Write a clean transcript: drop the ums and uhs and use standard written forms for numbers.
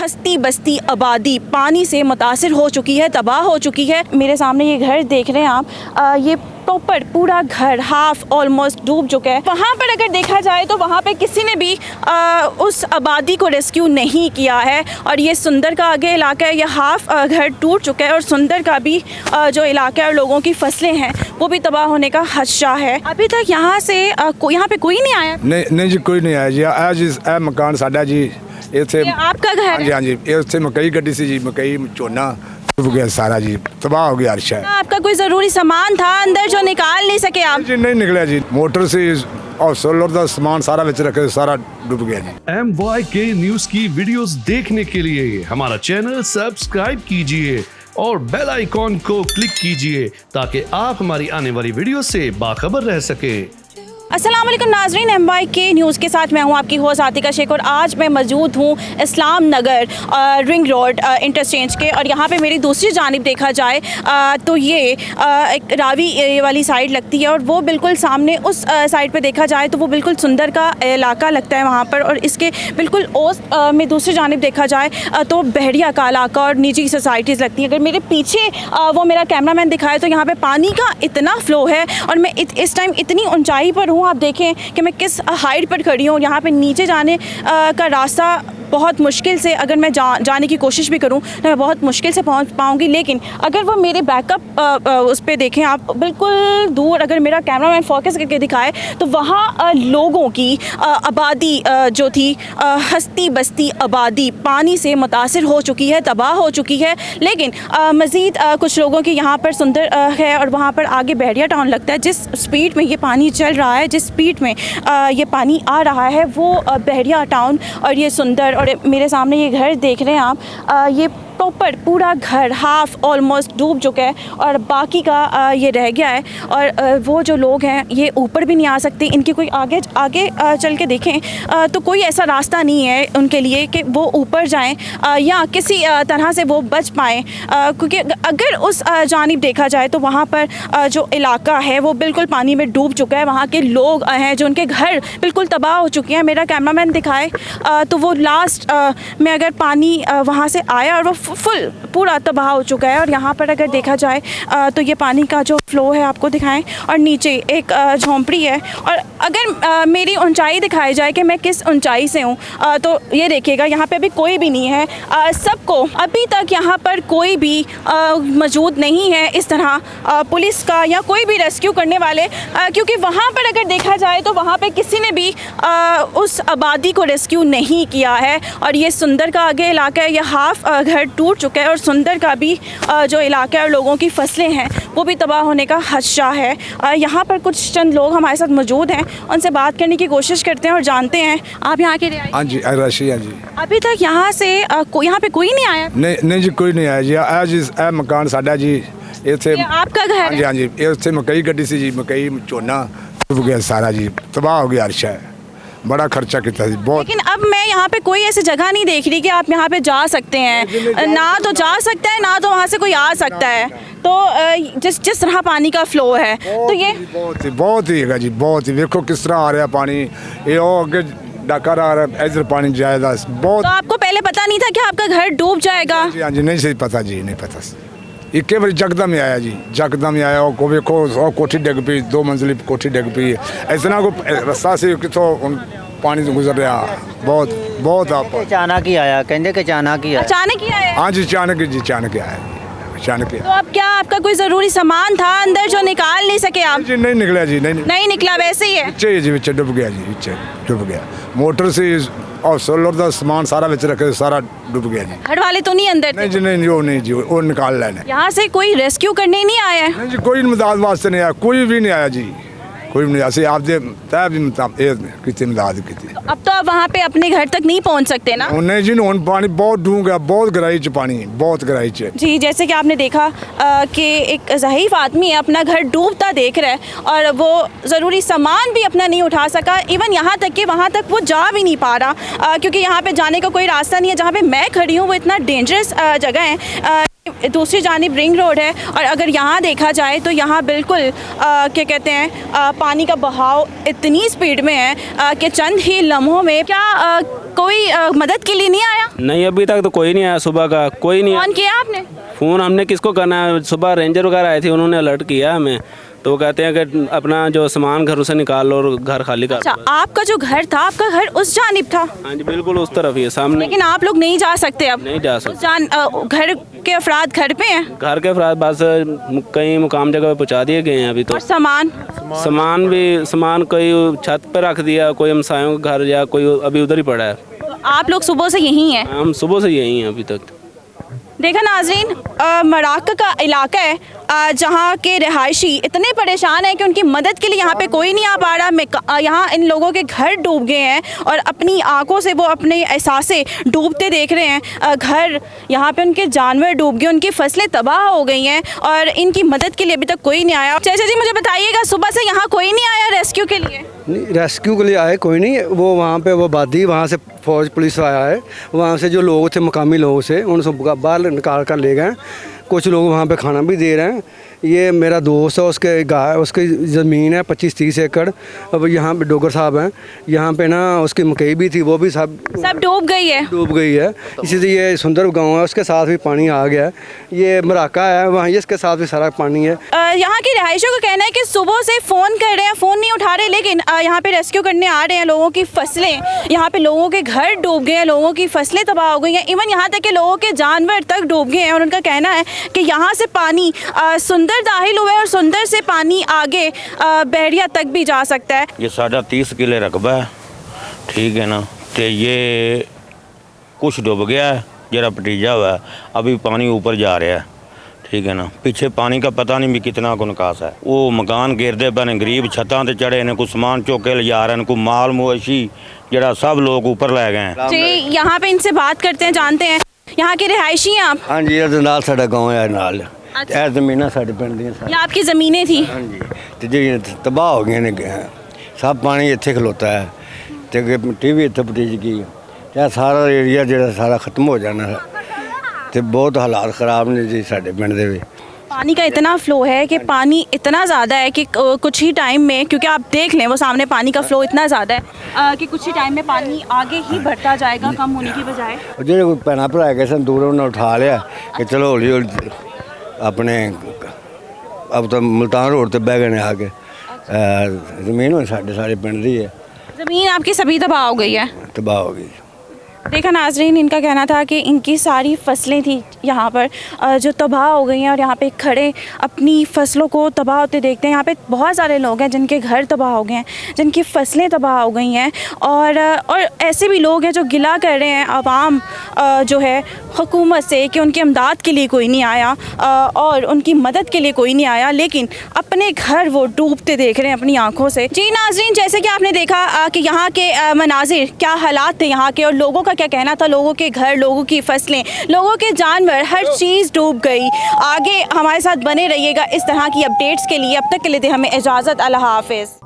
हस्ती बस्ती आबादी पानी से मुतासिर हो चुकी है, तबाह हो चुकी है। मेरे सामने ये घर देख रहे हैं आप, ये प्रॉपर पूरा घर हाफ ऑलमोस्ट डूब चुका है। वहाँ पर अगर देखा जाए तो वहाँ पे किसी ने भी उस आबादी को रेस्क्यू नहीं किया है। और ये सुंदर का आगे इलाका है, ये हाफ घर टूट चुका है और सुंदर का भी जो इलाका है और लोगों की फसलें हैं वो भी तबाह होने का खदशा है। अभी तक यहाँ से यहाँ पे कोई नहीं आया? नहीं जी, कोई नहीं आया जी। आज मकान साडा जी इतने आपका घर है? हाँ जी, इतने मकई गड्डी सी जी, मकई झोना डूब गया सारा जी, तबाह हो गया हर शय। आपका कोई जरूरी सामान था अंदर जो निकाल नहीं सके आप? जी नहीं निकला जी, मोटर से और सोलर का सामान सारा विच रखे सारा डूब गया जी। MYK न्यूज की वीडियोस देखने के लिए हमारा चैनल सब्सक्राइब कीजिए और बेल आइकॉन को क्लिक कीजिए ताकि आप हमारी आने वाली वीडियो से बाखबर रह सके। अस्सलाम वालेकुम नाजरीन, MYK न्यूज़ के साथ मैं हूं आपकी होस्ट आतिका शेख और आज मैं मौजूद हूं इस्लाम नगर रिंग रोड इंटरचेंज के। और यहां पे मेरी दूसरी जानिब देखा जाए तो ये एक रावी वाली साइड लगती है और वो बिल्कुल सामने उस साइड पे देखा जाए तो वो बिल्कुल सुंदर का इलाका लगता है वहाँ पर। और इसके बिल्कुल ओस में दूसरी जानिब देखा जाए तो बहरिया का इलाका और निजी सोसाइटीज़ लगती हैं। अगर मेरे पीछे वो मेरा कैमरा मैन दिखाए तो यहाँ पर पानी का इतना फ़्लो है और मैं इस टाइम इतनी ऊँचाई पर हूँ। आप देखें कि मैं किस हाइट पर खड़ी हूँ। यहाँ पे नीचे जाने का रास्ता बहुत मुश्किल से, अगर मैं जाने की कोशिश भी करूँ तो मैं बहुत मुश्किल से पहुँच पाऊँगी। लेकिन अगर वो मेरे बैकअप उस पर देखें आप, बिल्कुल दूर अगर मेरा कैमरामैन फोकस करके दिखाए तो वहाँ लोगों की आबादी जो थी, हस्ती बस्ती आबादी पानी से मुतासिर हो चुकी है, तबाह हो चुकी है। लेकिन मज़ीद कुछ लोगों की यहाँ पर सुंदर है और वहाँ पर आगे बहरिया टाउन लगता है। जिस स्पीड में ये पानी चल रहा है, जिस स्पीड में ये पानी आ रहा है वो बहरिया टाउन और ये सुंदर। और मेरे सामने ये घर देख रहे हैं आप, ये प्रॉपर पूरा घर हाफ ऑलमोस्ट डूब चुका है और बाकी का ये रह गया है। और वो जो लोग हैं ये ऊपर भी नहीं आ सकते, इनके कोई आगे चल के देखें तो कोई ऐसा रास्ता नहीं है उनके लिए कि वो ऊपर जाएं या किसी तरह से वो बच पाएँ। क्योंकि अगर उस जानिब देखा जाए तो वहाँ पर जो इलाका है वो बिल्कुल पानी में डूब चुका है। वहाँ के लोग हैं जो उनके घर बिल्कुल तबाह हो चुके हैं। मेरा कैमरामैन दिखाए तो वो लास्ट में अगर पानी वहाँ से आया और वो फुल पूरा तबाह हो चुका है। और यहाँ पर अगर देखा जाए तो ये पानी का जो फ़्लो है आपको दिखाएं और नीचे एक झोंपड़ी है। और अगर मेरी ऊंचाई दिखाई जाए कि मैं किस ऊंचाई से हूँ तो ये देखिएगा यहाँ पे अभी कोई भी नहीं है। सबको अभी तक यहाँ पर कोई भी मौजूद नहीं है इस तरह पुलिस का या कोई भी रेस्क्यू करने वाले, क्योंकि वहाँ पर अगर देखा जाए तो वहाँ पर किसी ने भी उस आबादी को रेस्क्यू नहीं किया है। और ये सुंदर का आगे इलाका है, ये हाफ घर टूट चुका है और सुंदर का भी जो इलाका है और लोगों की फसलें हैं वो भी तबाह होने का खदशा है। यहाँ पर कुछ चंद लोग हमारे साथ मौजूद हैं, उनसे बात करने की कोशिश करते हैं और जानते हैं। आप यहाँ के रहिए? हाँ जी, रशिया जी। अभी तक यहाँ से यहाँ पे कोई नहीं आया? नहीं जी, कोई नहीं आया जी। आज मकान साडा जी इतने आपका घर है? हाँ जी, इतने मकई गड्डी सी जी, मकई झोना डूब गया सारा जी, तबाह हो गया हर शय, बड़ा खर्चा किया जी बहुत। लेकिन अब मैं यहाँ पे कोई ऐसी जगह नहीं देख रही कि आप यहाँ पे जा सकते हैं। ना तो जा सकता है ना तो वहाँ से कोई आ सकता है। तो जिस तरह पानी का फ़्लो है तो ये बहुत ही है जी, बहुत ही। देखो किस तरह आ रहा है पानी, ये आगे डकर आ रहा है, इधर पानी जाएगा बहुत। तो आपको पहले पता नहीं था कि आपका घर डूब जाएगा? हाँ जी, नहीं सही पता जी, नहीं पता। एक बार जकदम ही आया जी, जकदम ही आया और को देखो और कोठी डिग पी, 2 मंजिली कोठी डिग पी। इतना को रास्ता से कितों पानी से गुजर रहा, बहुत आप अचानक ही आया, कहते कि अचानक ही आया। अचानक ही आया? हाँ जी, अचानक ही आया, अचानक ही। तो अब क्या आपका कोई जरूरी सामान था अंदर जो निकाल नहीं सके आप? जी नहीं निकला जी, नहीं निकला, वैसे ही है? नीचे डूब गया जी, नीचे डूब गया। मोटर से और सोलर का सामान सारा विच रखे सारा डूब गया जी। घर वाले तो नहीं अंदर? नहीं जी, नहीं जी, वो निकाल लेने। यहाँ से कोई रेस्क्यू करने नहीं आया? नहीं जी, कोई मदद वास्ते नहीं आया, कोई भी नहीं आया जी, कोई भी नहीं आया। आप दे तय भी कितनी मदद की। अब तो आप वहाँ पे अपने घर तक नहीं पहुँच सकते ना? नहीं जी, पानी बहुत डूब गया, बहुत गहराई च पानी, बहुत गहराई च। जी, जैसे कि आपने देखा कि एक ज़हीफ आदमी है अपना घर डूबता देख रहा है और वो ज़रूरी सामान भी अपना नहीं उठा सका। इवन यहाँ तक कि वहाँ तक वो जा भी नहीं पा रहा क्योंकि यहाँ पे जाने का कोई रास्ता नहीं है। जहाँ पे मैं खड़ी हूँ वो इतना डेंजरस जगह है। दूसरी जानिब रिंग रोड है और अगर यहाँ देखा जाए तो यहाँ बिल्कुल क्या कहते हैं पानी का बहाव इतनी स्पीड में है कि चंद ही लम्हों में क्या कोई मदद के लिए नहीं आया? नहीं, अभी तक तो कोई नहीं आया, सुबह का कोई नहीं आया। फोन किया आपने? फ़ोन हमने किसको करना है, सुबह रेंजर वगैरह आए थे, उन्होंने अलर्ट किया हमें, तो वो कहते हैं कि अपना जो सामान घरों से निकाल लो और घर खाली कर अच्छा, दो। आपका जो घर था, आपका घर उस जानिब था, हाँ जी, बिल्कुल उस तरफ ही है सामने। लेकिन आप लोग नहीं जा सकते अब? नहीं जा उस सकते। घर के अफराद घर पे हैं घर के अफराद बस कई मुकाम जगह पे पहुँचा दिए गए हैं अभी तो। और सामान? सामान कोई छत पे रख दिया, कोई हमसायों का घर, या कोई अभी उधर ही पड़ा है। तो आप लोग सुबह से यहीं हैं? हम सुबह से यहीं हैं अभी तक। देखा नाजरीन, मराक्का का इलाका है जहाँ के रहायशी इतने परेशान हैं कि उनकी मदद के लिए यहाँ पे कोई नहीं आ पा रहा। यहाँ इन लोगों के घर डूब गए हैं और अपनी आंखों से वो अपने एहसासे डूबते देख रहे हैं। घर यहाँ पे उनके जानवर डूब गए, उनकी फसलें तबाह हो गई हैं और इनकी मदद के लिए अभी तक कोई नहीं आया। चाचा जी, मुझे बताइएगा, सुबह से यहाँ कोई नहीं आया रेस्क्यू के लिए? नहीं, रेस्क्यू के लिए आए कोई नहीं। वो वहाँ पे वो बादी, वहाँ से फौज पुलिस आया है, वहाँ से जो लोग थे मकामी लोगों से उनको बाहर निकाल कर ले गए। कुछ लोग वहाँ पे खाना भी दे रहे हैं। ये मेरा दोस्त है, उसके गाय, उसकी ज़मीन है 25-30 एकड़। अब यहाँ पे डोगर साहब हैं, यहाँ पे ना उसकी मकई भी थी, वो भी सब डूब गई है। डूब गई है। इसीलिए ये सुंदर गांव है, उसके साथ भी पानी आ गया है। ये मराका है वहाँ, इसके साथ भी सारा पानी है। यहाँ के रहायशियों का कहना है कि सुबह से फ़ोन कर रहे हैं, फ़ोन नहीं उठा रहे, लेकिन यहाँ पे रेस्क्यू करने आ रहे हैं। लोगों की फसलें, यहाँ पे लोगों के घर डूब गए हैं, लोगों की फसलें तबाह हो गई हैं, इवन यहाँ तक कि लोगों के जानवर तक डूब गए हैं। और उनका कहना है कि यहाँ से पानी सुंदर दाखिल हुआ है और सुंदर से पानी आगे बहरिया तक भी जा सकता है। ये साढ़ा 30 किले रकबा है, ठीक है ना, तो ये कुछ डूब गया है, जरा भतीजा हुआ है, अभी पानी ऊपर जा रहा है, ठीक है ना। पीछे पानी का पता नहीं भी कितना को निकास है। वो मकान गिरते पे, गरीब छत्तां ते चढ़े ने, कुछ समान चुक के ले जा रहे हैं, कोई माल मवेशी जरा सब लोग ऊपर ले गए हैं। जी, यहाँ पे इनसे बात करते हैं, जानते हैं। यहाँ के रहायशी हैं आप? हाँ जी, ये नाल साडा गाँव है नाल। ਇਹ ਜ਼ਮੀਨਾਂ ਸਾਡੇ ਪਿੰਡ ਦੀਆਂ ये आपकी ज़मीनें थी? ਹਾਂਜੀ ਤੇ ਜਿਹੜੀਆਂ ਤਬਾਹ ਹੋ ਗਈਆਂ ਨੇ, ਸਭ ਪਾਣੀ ਇੱਥੇ ਖਲੋਤਾ ਹੈ ਤੇ ਅੱਗੇ ਮਿੱਟੀ ਵੀ ਇੱਥੇ ਪਟੀਜ ਗਈ ਤੇ ਸਾਰਾ ਏਰੀਆ ਜਿਹੜਾ ਸਾਰਾ ਖਤਮ ਹੋ ਜਾਣਾ ਤੇ ਬਹੁਤ ਹਾਲਾਤ ਖਰਾਬ ਨੇ ਜੀ ਸਾਡੇ ਪਿੰਡ ਦੇ ਵਿੱਚ। पानी का इतना फ़्लो है कि पानी इतना ज़्यादा है कि कुछ ही टाइम में, क्योंकि आप देख लें वो सामने पानी का फ़्लो इतना ज़्यादा है कि कुछ ही टाइम में पानी आगे ही बढ़ता जाएगा, कम होने की बजाय। ਜਿਹੜੇ ਕੋਈ ਭੈਣਾਂ ਭਰਾ ਗਏ ਸਨ ਦੂਰੋਂ ਉਹਨਾਂ ਉਠਾ ਲਿਆ ਕਿ ਚਲੋ ਹੌਲੀ ਹੌਲੀ ਆਪਣੇ अब तो मुल्तान रोड पे बह गए आके। ज़मीन हुई साढ़े पिंड दी है, ज़मीन आपकी सभी तबाह हो गई है? तबाह हो गई। देखा नाजरीन, इनका कहना था कि इनकी सारी फसलें थी यहाँ पर जो तबाह हो गई हैं और यहाँ पे खड़े अपनी फसलों को तबाह होते देखते हैं। यहाँ पे बहुत सारे लोग हैं जिनके घर तबाह हो गए हैं, जिनकी फसलें तबाह हो गई हैं और ऐसे भी लोग हैं जो गिला कर रहे हैं आवाम जो है हुकूमत से कि उनकी इमदाद के लिए कोई नहीं आया और उनकी मदद के लिए कोई नहीं आया, लेकिन अपने घर वो डूबते देख रहे हैं अपनी आँखों से। जी नाजरीन, जैसे कि आपने देखा कि यहाँ के मनाजिर, क्या हालात थे यहाँ के और लोगों का क्या कहना था। लोगों के घर, लोगों की फसलें, लोगों के जानवर, हर चीज़ डूब गई। आगे हमारे साथ बने रहिएगा इस तरह की अपडेट्स के लिए। अब तक के लिए हमें इजाज़त, अल्लाह हाफ़िज़।